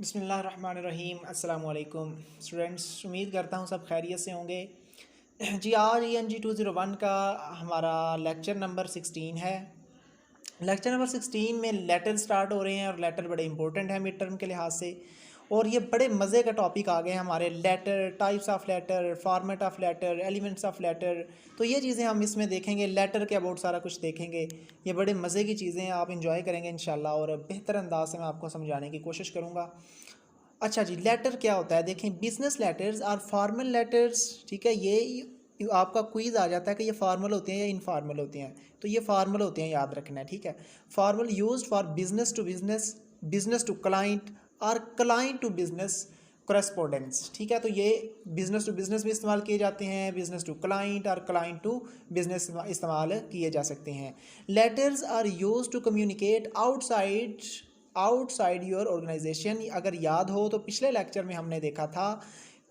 बिस्मिल्लाहिर्रहमानिर्रहीम अस्सलाम वालेकुम स्टूडेंट्स, उम्मीद करता हूँ सब खैरियत से होंगे। जी, आज ENG 201 का हमारा लेक्चर नंबर 16 है। लेक्चर नंबर 16 में लेटर स्टार्ट हो रहे हैं और लेटर बड़े इंपॉर्टेंट हैं मिड टर्म के लिहाज से। और ये बड़े मज़े का टॉपिक आ गए हैं हमारे, letter, types of letter, format of letter, elements of letter. तो ये चीज़ें हम इसमें देखेंगे, लेटर के अबाउट सारा कुछ देखेंगे। ये बड़े मज़े की चीज़ें हैं, आप इंजॉय करेंगे इंशाल्लाह और बेहतर अंदाज से मैं आपको समझाने की कोशिश करूँगा। अच्छा जी, लेटर क्या होता है देखें। बिजनेस लेटर्स और फॉर्मल लेटर्स, ठीक है। ये आपका क्विज आ जाता है कि ये फॉर्मल होते हैं या इनफॉर्मल होते हैं। तो ये फॉर्मल होते हैं, याद रखना है, ठीक है। Formal used for business to business, business to client और क्लाइंट टू बिजनेस करस्पोंडेंस, ठीक है। तो ये बिजनेस टू बिजनेस भी इस्तेमाल किए जाते हैं, बिजनेस टू क्लाइंट और क्लाइंट टू बिजनेस इस्तेमाल किए जा सकते हैं। Letters are use to communicate outside your organisation. अगर याद हो तो पिछले लेक्चर में हमने देखा था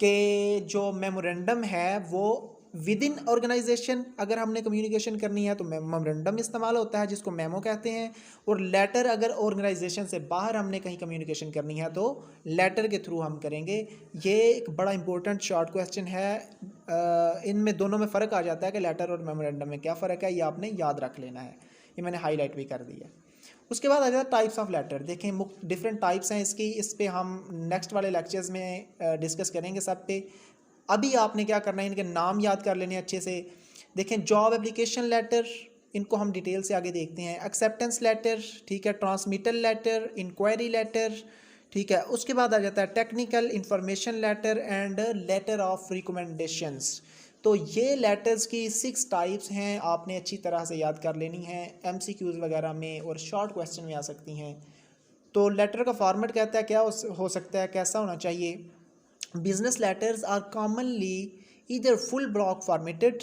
कि जो मेमोरेंडम है वो विद इन ऑर्गेनाइजेशन अगर हमने कम्युनिकेशन करनी है तो मेमोरेंडम इस्तेमाल होता है, जिसको मेमो कहते हैं। और लेटर अगर ऑर्गेनाइजेशन से बाहर हमने कहीं कम्युनिकेशन करनी है तो लेटर के थ्रू हम करेंगे। ये एक बड़ा इंपॉर्टेंट शॉर्ट क्वेश्चन है। इनमें दोनों में फ़र्क आ जाता है कि लेटर और मेमोरेंडम में क्या फ़र्क है, ये आपने याद रख लेना है। ये मैंने हाईलाइट भी कर दिया। उसके बाद आ जाता है टाइप्स ऑफ लेटर। देखें डिफरेंट टाइप्स हैं इसकी, इस पे हम नेक्स्ट वाले लेक्चर्स में डिस्कस करेंगे सब पे। अभी आपने क्या करना है, इनके नाम याद कर लेने अच्छे से। देखें, जॉब एप्लीकेशन लेटर, इनको हम डिटेल से आगे देखते हैं। एक्सेप्टेंस लेटर, ठीक है। ट्रांसमिटल लेटर, इंक्वायरी लेटर, ठीक है। उसके बाद आ जाता है technical information letter and letter of recommendations. तो ये लेटर्स की 6 टाइप्स हैं, आपने अच्छी तरह से याद कर लेनी है। MCQs वगैरह में और शॉर्ट क्वेश्चन में आ सकती हैं। तो लेटर का फॉर्मेट कहता है क्या हो सकता है, कैसा होना चाहिए। Business letters are commonly either full block formatted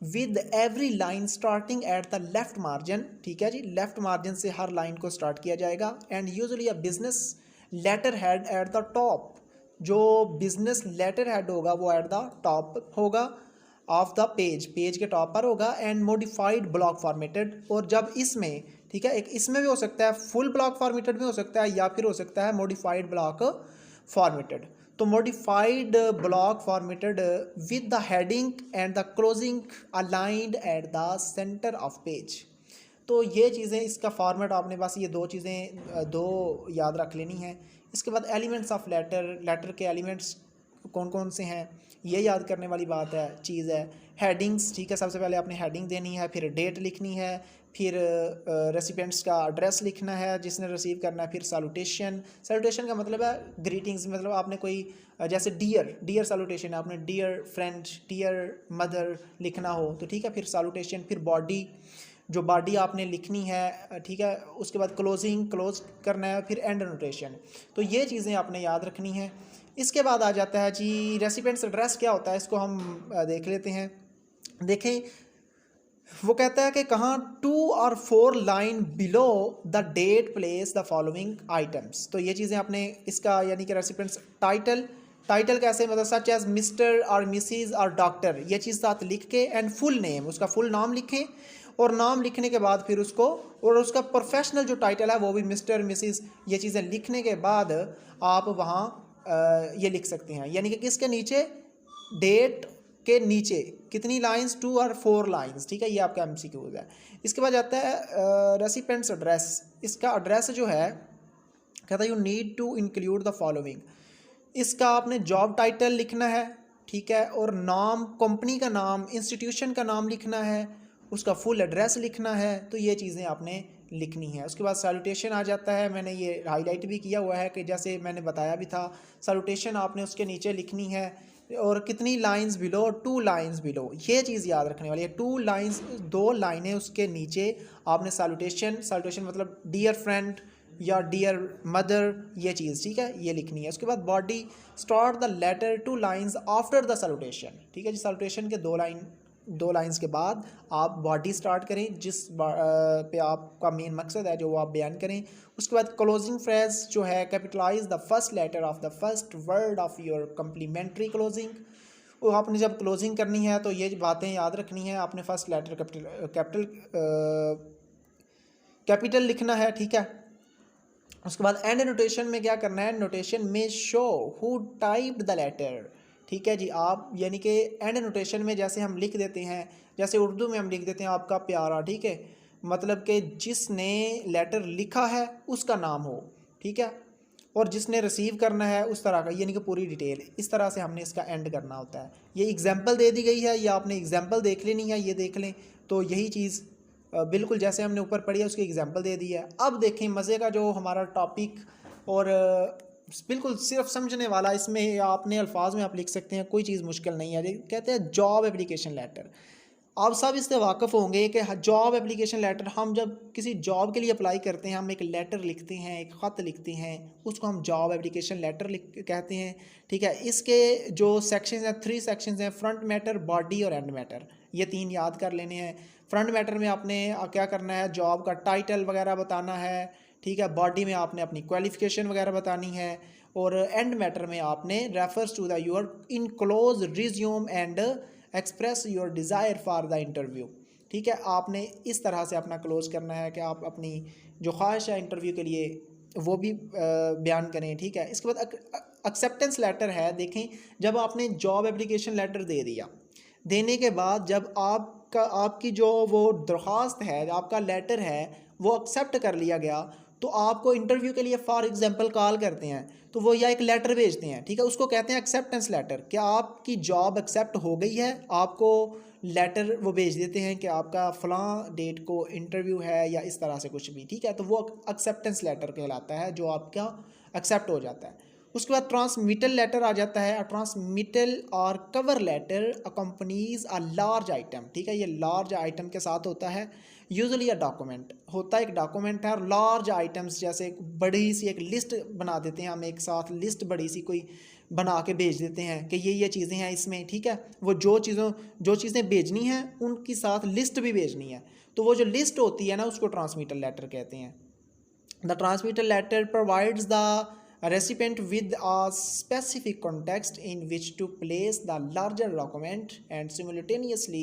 with every line starting at the left margin, ठीक है जी। लेफ्ट मार्जिन से हर लाइन को स्टार्ट किया जाएगा। And usually a business letter head at the top, जो बिजनेस लेटर हेड होगा वो at the top होगा ऑफ द पेज के टॉप पर होगा। एंड मॉडिफाइड ब्लॉक फॉर्मेटेड, और जब इसमें, ठीक है, एक इसमें भी हो सकता है फुल ब्लॉक फॉर्मेटेड भी हो सकता है या फिर हो सकता है मॉडिफाइड ब्लॉक फॉर्मेटेड। तो modified block formatted with the heading and the closing aligned at the centre of page. तो ये चीज़ें, इसका फॉर्मेट आपने बस ये दो चीज़ें दो याद रख लेनी है। इसके बाद एलिमेंट्स ऑफ लेटर, लेटर के एलिमेंट्स कौन कौन से हैं ये याद करने वाली बात है, चीज़ है। हेडिंग्स, ठीक है, सबसे पहले आपने हेडिंग देनी है, फिर डेट लिखनी है, फिर रेसिपेंट्स का एड्रेस लिखना है जिसने रिसीव करना है, फिर सैल्यूटेशन। सैल्यूटेशन का मतलब है ग्रीटिंग्स, मतलब आपने कोई जैसे डियर सैल्यूटेशन, आपने डियर फ्रेंड, डियर मदर लिखना हो तो ठीक है, फिर सैल्यूटेशन। फिर बॉडी, जो बॉडी आपने लिखनी है, ठीक है। उसके बाद क्लोज करना है, फिर एंड नोटेशन। तो ये चीज़ें आपने याद रखनी है। इसके बाद आ जाता है जी रेसिपेंट्स एड्रेस क्या होता है, इसको हम देख लेते हैं। देखें, वो कहता है कि कहाँ 2 और 4 line below the date place the following items. तो ये चीज़ें आपने इसका यानी कि रेसिपेंट्स टाइटल कैसे, मतलब सच एज मिस्टर और मिसिज और डॉक्टर, ये चीज़ साथ लिख के, एंड फुल नेम, उसका फुल नाम लिखें। और नाम लिखने के बाद फिर उसको, और उसका प्रोफेशनल जो टाइटल है वो भी मिस्टर मिसिज, ये चीज़ें लिखने के बाद आप वहाँ ये लिख सकते हैं। यानी कि किसके नीचे, डेट के नीचे कितनी लाइंस, 2 और 4 लाइंस, ठीक है। ये आपका MCQ है। इसके बाद जाता है रेसिपेंट्स एड्रेस। इसका एड्रेस जो है, कहता है you need to include the following. इसका आपने जॉब टाइटल लिखना है, ठीक है, और नाम, कंपनी का नाम, इंस्टीट्यूशन का नाम लिखना है, उसका फुल एड्रेस लिखना है। तो ये चीज़ें आपने लिखनी है। उसके बाद सैल्यूटेशन आ जाता है, मैंने ये हाईलाइट भी किया हुआ है कि जैसे मैंने बताया भी था, सैल्यूटेशन आपने उसके नीचे लिखनी है। और कितनी लाइंस बिलो, 2 लाइंस बिलो, ये चीज़ याद रखने वाली है। 2 लाइंस, 2 लाइनें उसके नीचे आपने सैल्यूटेशन मतलब डियर फ्रेंड या डियर मदर, ये चीज़, ठीक है, ये लिखनी है। उसके बाद body, start the letter 2 lines after the salutation, ठीक है जी। सैल्यूटेशन के 2 लाइंस के बाद आप बॉडी स्टार्ट करें, जिस पे आपका मेन मकसद है जो वो आप बयान करें। उसके बाद क्लोजिंग फ्रेज जो है, capitalise the first letter of the first word of your complimentary closing. वो आपने जब क्लोजिंग करनी है तो ये बातें याद रखनी है, आपने फर्स्ट लेटर कैपिटल लिखना है, ठीक है। उसके बाद एंड नोटेशन में क्या करना है, नोटेशन में show who typed the letter. ठीक है जी, आप यानी कि एंड नोटेशन में जैसे हम लिख देते हैं, जैसे उर्दू में हम लिख देते हैं आपका प्यारा, ठीक है, मतलब कि जिसने लेटर लिखा है उसका नाम हो, ठीक है, और जिसने रिसीव करना है उस तरह का, यानी कि पूरी डिटेल, इस तरह से हमने इसका एंड करना होता है। ये एग्जाम्पल दे दी गई है, या आपने एग्जाम्पल देख लेनी है, ये देख लें तो यही चीज़ बिल्कुल जैसे हमने ऊपर पढ़ी है उसकी एग्जांपल दे दी है। अब देखें मज़े का जो हमारा टॉपिक, और बिल्कुल सिर्फ समझने वाला, इसमें आपने अल्फाज में आप लिख सकते हैं, कोई चीज़ मुश्किल नहीं है। कहते हैं जॉब एप्लीकेशन लेटर। आप सब इससे वाकिफ़ होंगे कि जॉब एप्लीकेशन लेटर, हम जब किसी जॉब के लिए अप्लाई करते हैं, हम एक लेटर लिखते हैं, एक ख़त लिखते हैं, उसको हम जॉब एप्लीकेशन लेटर कहते हैं। ठीक है, इसके जो सेक्शंस हैं, 3 सेक्शंस हैं, फ्रंट मैटर, बॉडी और एंड मैटर, ये 3 याद कर लेने हैं। फ्रंट मैटर में आपने क्या करना है, जॉब का टाइटल वगैरह बताना है, ठीक है। बॉडी में आपने अपनी क्वालिफ़िकेशन वगैरह बतानी है, और एंड मैटर में आपने refers to the your enclose resume and express your desire for the interview. ठीक है, आपने इस तरह से अपना क्लोज करना है कि आप अपनी जो ख्वाहिश है इंटरव्यू के लिए वो भी बयान करें। ठीक है, इसके बाद एक्सेप्टेंस लेटर है। देखें, जब आपने जॉब एप्लीकेशन लेटर दे दिया, देने के बाद जब आपकी जो वो दरख्वास्त है, आपका लेटर है, वो एक्सेप्ट कर लिया गया, तो आपको इंटरव्यू के लिए फॉर एग्जांपल कॉल करते हैं, तो वो या एक लेटर भेजते हैं, ठीक है, उसको कहते हैं एक्सेप्टेंस लेटर। क्या आपकी जॉब एक्सेप्ट हो गई है, आपको लेटर वो भेज देते हैं कि आपका फ़लाँ डेट को इंटरव्यू है, या इस तरह से कुछ भी, ठीक है, तो वो एक्सेप्टेंस लेटर कहलाता है, जो आपका एक्सेप्ट हो जाता है। उसके बाद ट्रांसमिटल लेटर आ जाता है। ट्रांसमिटल और cover letter accompanies a large item. ठीक है, ये लार्ज आइटम के साथ होता है। यूजुअली अ डॉक्यूमेंट होता है, एक डॉक्यूमेंट है, और लार्ज आइटम्स जैसे एक बड़ी सी एक लिस्ट बना देते हैं हम, एक साथ लिस्ट बड़ी सी कोई बना के भेज देते हैं कि ये चीज़ें हैं इसमें। ठीक है, वो जो चीज़ें भेजनी हैं उनकी साथ लिस्ट भी भेजनी है, तो वो जो लिस्ट होती है ना, उसको ट्रांसमिटल लेटर कहते हैं। The transmittal letter provides the recipient with a specific context in which to place the larger document and simultaneously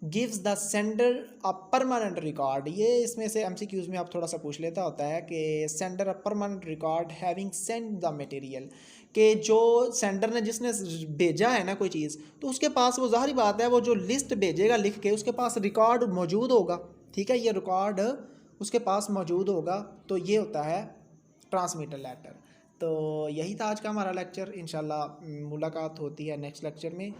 gives the sender a permanent record। ये इसमें से MCQs में आप थोड़ा सा पूछ लेता होता है कि sender a permanent record having sent the material, कि जो सेंडर ने, जिसने भेजा है ना कोई चीज़, तो उसके पास वो ज़ाहिर बात है वो जो लिस्ट भेजेगा लिख के, उसके पास रिकॉर्ड मौजूद होगा। ठीक है, ये रिकॉर्ड उसके पास मौजूद होगा, तो ये होता है ट्रांसमिटर लेटर। तो यही था आज का हमारा लेक्चर। इंशाल्लाह मुलाकात होती है नेक्स्ट लेक्चर में।